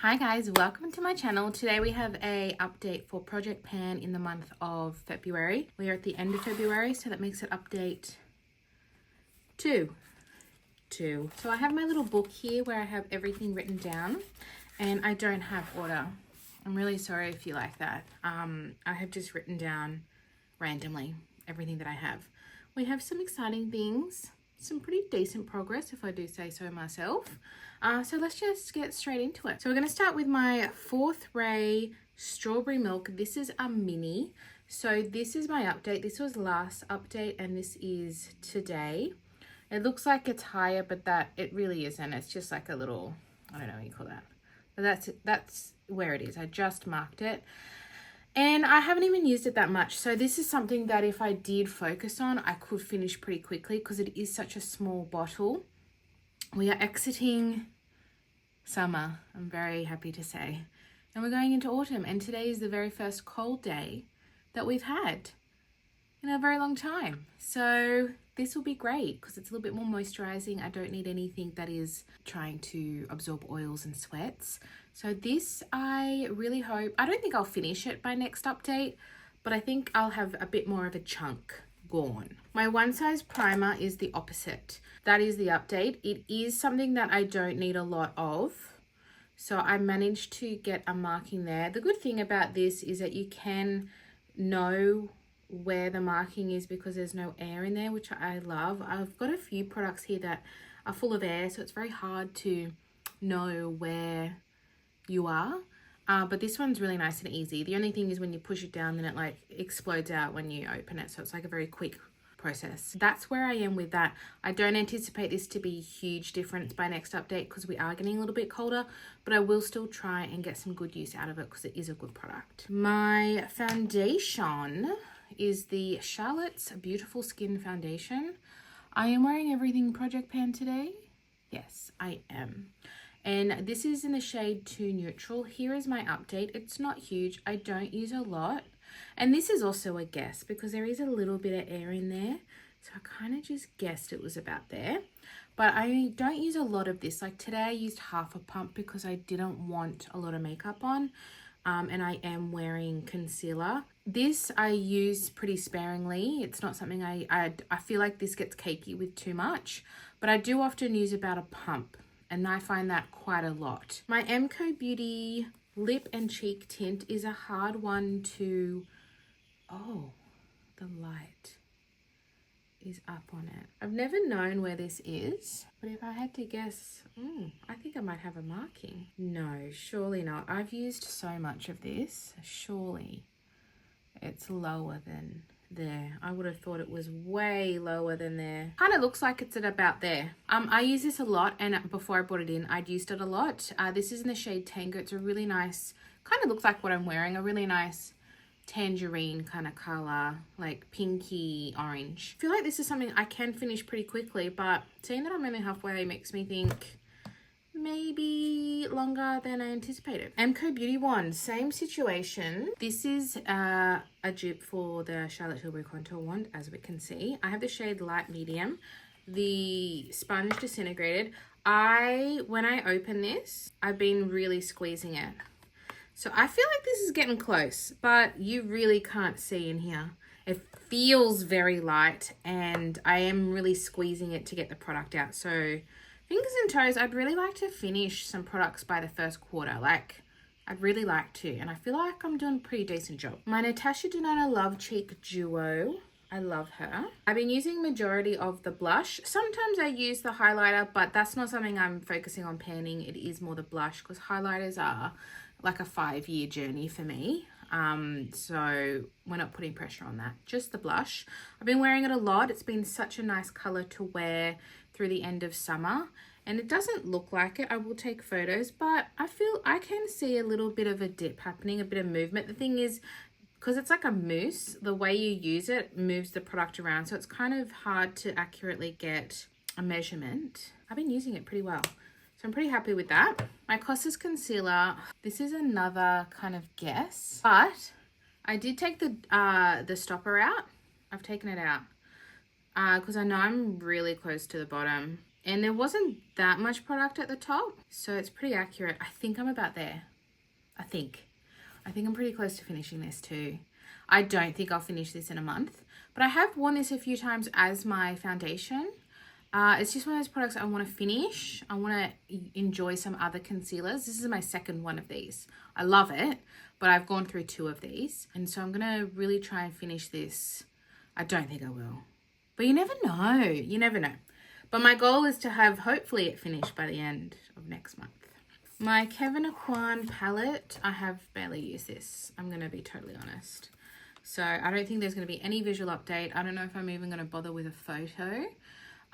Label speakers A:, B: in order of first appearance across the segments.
A: Hi guys, welcome to my channel. Today we have a update for Project Pan in the month of February. We are at the end of February, so that makes it update 2. So I have my little book here where I have everything written down and I don't have order. I'm really sorry if you like that. I have just written down randomly everything that I have. We have some exciting things, some pretty decent progress if I do say so myself. So let's just get straight into it. So we're going to start with my 4th Ray Strawberry Milk. This is a mini. So this is my update. This was last update and this is today. It looks like it's higher, but it really isn't. It's just like a little, I don't know what you call that. But that's where it is. I just marked it. And I haven't even used it that much. So this is something that if I did focus on, I could finish pretty quickly because it is such a small bottle. We are exiting summer, I'm very happy to say. And we're going into autumn. And today is the very first cold day that we've had in a very long time. So this will be great because it's a little bit more moisturizing. I don't need anything that is trying to absorb oils and sweats. So this, I really hope, I don't think I'll finish it by next update, but I think I'll have a bit more of a chunk gone. My One Size primer is the opposite. That is the update. It is something that I don't need a lot of. So I managed to get a marking there. The good thing about this is that you can know where the marking is because there's no air in there, which I love. I've got a few products here that are full of air, so it's very hard to know where you are. But this one's really nice and easy. The only thing is when you push it down, then it like explodes out when you open it. So it's like a very quick process. That's where I am with that. I don't anticipate this to be a huge difference by next update because we are getting a little bit colder, but I will still try and get some good use out of it because it is a good product. My foundation is the Charlotte's Beautiful Skin Foundation. I am wearing everything Project Pan today. Yes, I am. And this is in the shade 2 Neutral. Here is my update. It's not huge. I don't use a lot. And this is also a guess because there is a little bit of air in there. So I kind of just guessed it was about there. But I don't use a lot of this. Like today I used half a pump because I didn't want a lot of makeup on. And I am wearing concealer. This I use pretty sparingly. It's not something I feel like this gets cakey with too much. But I do often use about a pump. And I find that quite a lot. My MCO Beauty Lip and Cheek Tint is a hard one to... Oh, the light is up on it. I've never known where this is, but if I had to guess, I think I might have a marking. No, surely not. I've used so much of this. Surely it's lower than there. I would have thought it was way lower than there. Kind of looks like it's at about there. I use this a lot, and before I brought it in, I'd used it a lot. This is in the shade Tango. It's a really nice, kind of looks like what I'm wearing, a really nice tangerine kind of color, like pinky orange. I feel like this is something I can finish pretty quickly, but seeing that I'm only halfway makes me think maybe longer than I anticipated. MCO Beauty Wand, same situation. This is a dupe for the Charlotte Tilbury Contour Wand, as we can see. I have the shade Light Medium. The sponge disintegrated. When I open this, I've been really squeezing it. So I feel like this is getting close, but you really can't see in here. It feels very light and I am really squeezing it to get the product out. So fingers and toes, I'd really like to finish some products by the first quarter. Like, I'd really like to. And I feel like I'm doing a pretty decent job. My Natasha Denona Love Cheek Duo. I love her. I've been using majority of the blush. Sometimes I use the highlighter, but that's not something I'm focusing on panning. It is more the blush because highlighters are like a 5-year journey for me. So we're not putting pressure on that. Just the blush. I've been wearing it a lot. It's been such a nice color to wear through the end of summer. And it doesn't look like it. I will take photos, but I feel I can see a little bit of a dip happening, a bit of movement. The thing is, because it's like a mousse, the way you use it moves the product around. So it's kind of hard to accurately get a measurement. I've been using it pretty well. So I'm pretty happy with that. My Kosas concealer, this is another kind of guess, but I did take the stopper out. I've taken it out because I know I'm really close to the bottom. And there wasn't that much product at the top, so it's pretty accurate. I think I'm about there. I think I'm pretty close to finishing this too. I don't think I'll finish this in a month, but I have worn this a few times as my foundation. It's just one of those products I want to finish. I want to enjoy some other concealers. This is my second one of these. I love it, but I've gone through 2 of these. And so I'm going to really try and finish this. I don't think I will, but you never know. You never know. But my goal is to have hopefully it finished by the end of next month. My Kevyn Aucoin palette, I have barely used this. I'm going to be totally honest. So I don't think there's going to be any visual update. I don't know if I'm even going to bother with a photo.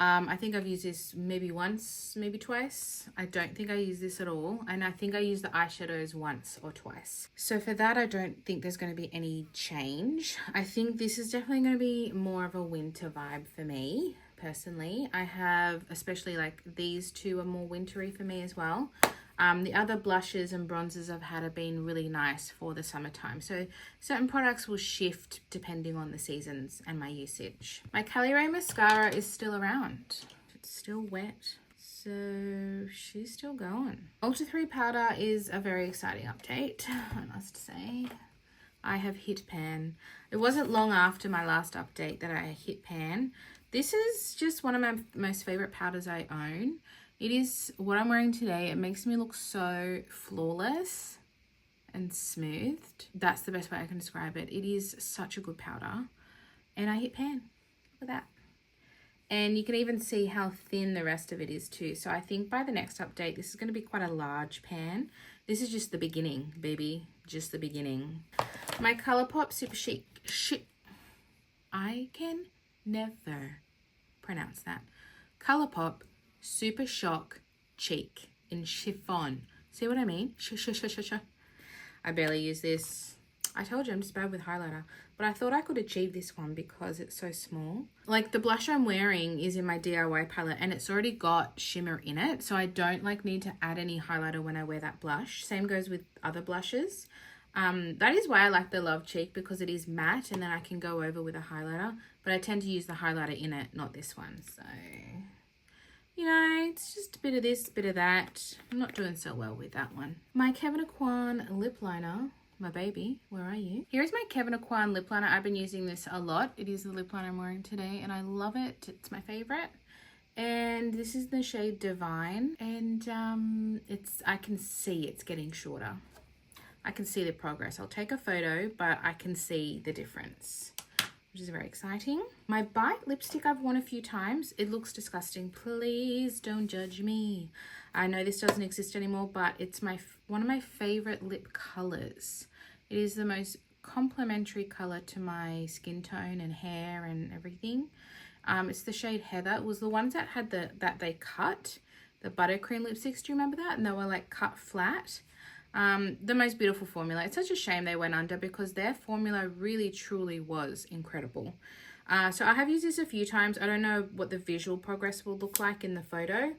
A: I think I've used this maybe once, maybe twice. I don't think I use this at all. And I think I use the eyeshadows once or twice. So for that, I don't think there's going to be any change. I think this is definitely going to be more of a winter vibe for me, personally. I have, especially like these 2 are more wintry for me as well. The other blushes and bronzers I've had have been really nice for the summertime. So certain products will shift depending on the seasons and my usage. My Caliray Mascara is still around. It's still wet. So she's still going. Ulta 3 powder is a very exciting update, I must say. I have hit pan. It wasn't long after my last update that I hit pan. This is just one of my most favorite powders I own. It is what I'm wearing today. It makes me look so flawless and smoothed. That's the best way I can describe it. It is such a good powder. And I hit pan. Look at that. And you can even see how thin the rest of it is too. So I think by the next update, this is going to be quite a large pan. This is just the beginning, baby. Just the beginning. My Colourpop Super Chic. I can never pronounce that. Colourpop Super Shock Cheek in Chiffon. See what I mean? I barely use this. I told you I'm just bad with highlighter, but I thought I could achieve this one because it's so small. Like the blush I'm wearing is in my DIY palette and it's already got shimmer in it, so I don't like need to add any highlighter when I wear that blush. Same goes with other blushes. That is why I like the Love Cheek, because it is matte and then I can go over with a highlighter, but I tend to use the highlighter in it, not this one. So you know, it's just a bit of this, bit of that. I'm not doing so well with that one. My Kevyn Aucoin lip liner, my baby, where are you? Here's my Kevyn Aucoin lip liner. I've been using this a lot. It is the lip liner I'm wearing today and I love it. It's my favorite. And this is the shade Divine. And I can see it's getting shorter. I can see the progress. I'll take a photo, but I can see the difference, which is very exciting. My Bite lipstick I've worn a few times. It looks disgusting. Please don't judge me. I know this doesn't exist anymore, but it's one of my favorite lip colors. It is the most complementary color to my skin tone and hair and everything. It's the shade Heather. It was the ones that had that they cut, the buttercream lipsticks. Do you remember that? And they were like cut flat. The most beautiful formula. It's such a shame they went under because their formula really truly was incredible. So I have used this a few times. I don't know what the visual progress will look like in the photo,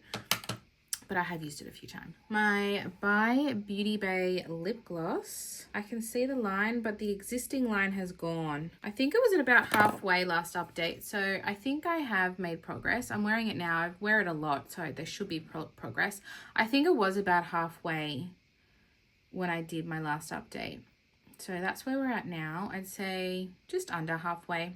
A: but I have used it a few times. My by Beauty Bay Lipgloss. I can see the line, but the existing line has gone. I think it was at about halfway last update, so I think I have made progress. I'm wearing it now. I wear it a lot, so there should be progress. I think it was about halfway when I did my last update. So that's where we're at now. I'd say just under halfway.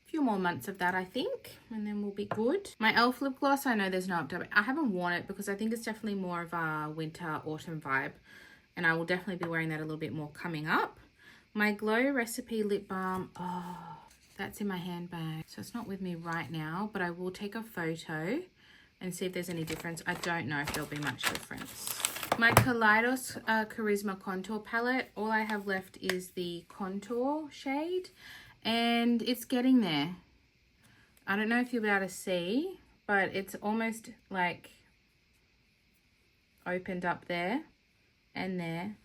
A: A few more months of that, I think, and then we'll be good. My e.l.f. lip gloss, I know there's no update. I haven't worn it because I think it's definitely more of a winter, autumn vibe, and I will definitely be wearing that a little bit more coming up. My Glow Recipe Lip Balm, oh, that's in my handbag. So it's not with me right now, but I will take a photo and see if there's any difference. I don't know if there'll be much difference. My Kaleidos Charisma Contour Palette. All I have left is the contour shade, and it's getting there. I don't know if you'll be able to see, but it's almost like opened up there and there.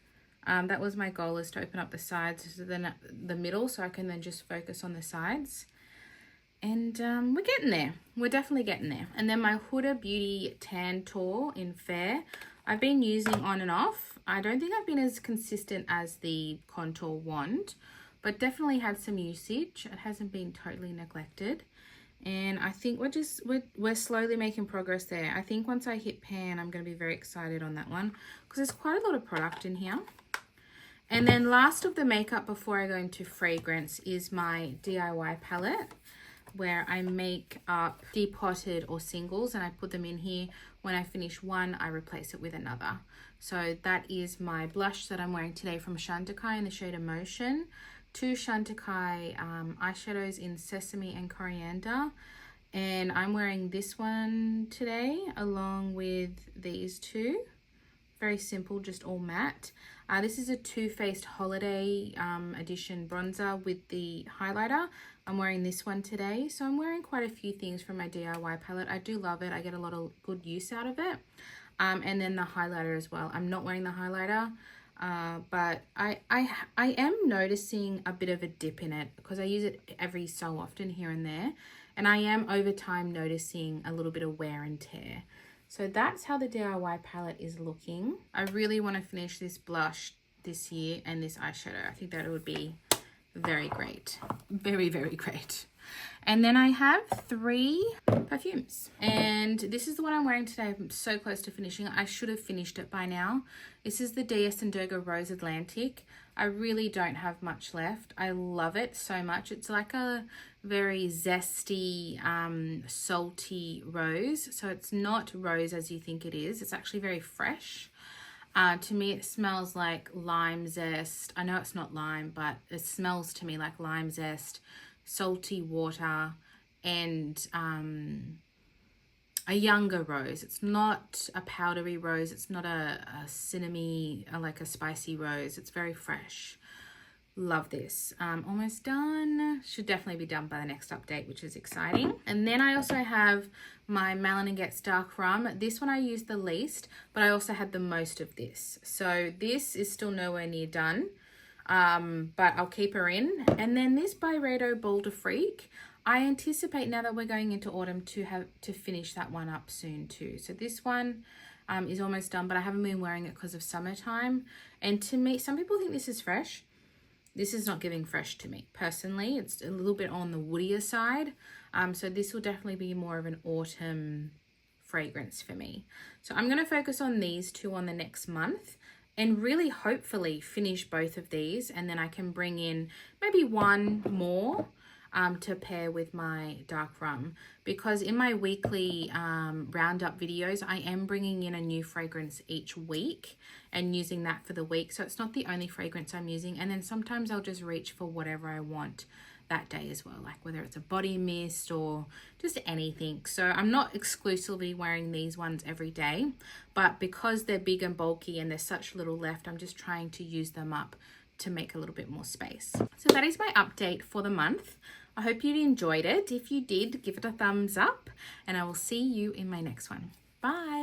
A: That was my goal, is to open up the sides to the middle, so I can then just focus on the sides. And we're getting there. We're definitely getting there. And then my Huda Beauty Tantour in Fair. I've been using on and off. I don't think I've been as consistent as the contour wand, but definitely had some usage. It hasn't been totally neglected. And I think we're slowly making progress there. I think once I hit pan, I'm going to be very excited on that one because there's quite a lot of product in here. And then last of the makeup before I go into fragrance is my DIY palette, where I make up depotted or singles and I put them in here. When I finish one, I replace it with another. So that is my blush that I'm wearing today from Chantecaille in the shade Emotion. 2 Chantecaille eyeshadows in Sesame and Coriander. And I'm wearing this one today along with these two. Very simple, just all matte. This is a Too Faced Holiday Edition bronzer with the highlighter. I'm wearing this one today. So I'm wearing quite a few things from my DIY palette. I do love it. I get a lot of good use out of it. And then the highlighter as well. I'm not wearing the highlighter, but I am noticing a bit of a dip in it because I use it every so often here and there. And I am over time noticing a little bit of wear and tear. So that's how the DIY palette is looking. I really want to finish this blush this year and this eyeshadow. I think that it would be very great. Very, very great. And then I have 3 perfumes. And this is the one I'm wearing today. I'm so close to finishing it. I should have finished it by now. This is the DS & Durga Rose Atlantic. I really don't have much left. I love it so much. It's like a very zesty, salty rose. So it's not rose as you think it is. It's actually very fresh. To me, it smells like lime zest. I know it's not lime, but it smells to me like lime zest, salty water, and a younger rose. It's not a powdery rose. It's not a cinnamon, like a spicy rose. It's very fresh. Love this. Almost done. Should definitely be done by the next update, which is exciting. And then I also have my Malin and Goetz Dark Rum. This one I used the least, but I also had the most of this. So this is still nowhere near done, but I'll keep her in. And then this Byredo Bal Afrique, I anticipate now that we're going into autumn to finish that one up soon too. So this one is almost done, but I haven't been wearing it because of summertime. And to me, some people think this is fresh. This is not giving fresh to me personally. It's a little bit on the woodier side. So this will definitely be more of an autumn fragrance for me. So I'm going to focus on these 2 on the next month and really hopefully finish both of these. And then I can bring in maybe 1 more to pair with my dark rum, because in my weekly roundup videos I am bringing in a new fragrance each week and using that for the week. So it's not the only fragrance I'm using, and then sometimes I'll just reach for whatever I want that day as well, like whether it's a body mist or just anything. So I'm not exclusively wearing these ones every day, but because they're big and bulky and there's such little left, I'm just trying to use them up to make a little bit more space. So that is my update for the month. I hope you enjoyed it. If you did, give it a thumbs up, and I will see you in my next one. Bye.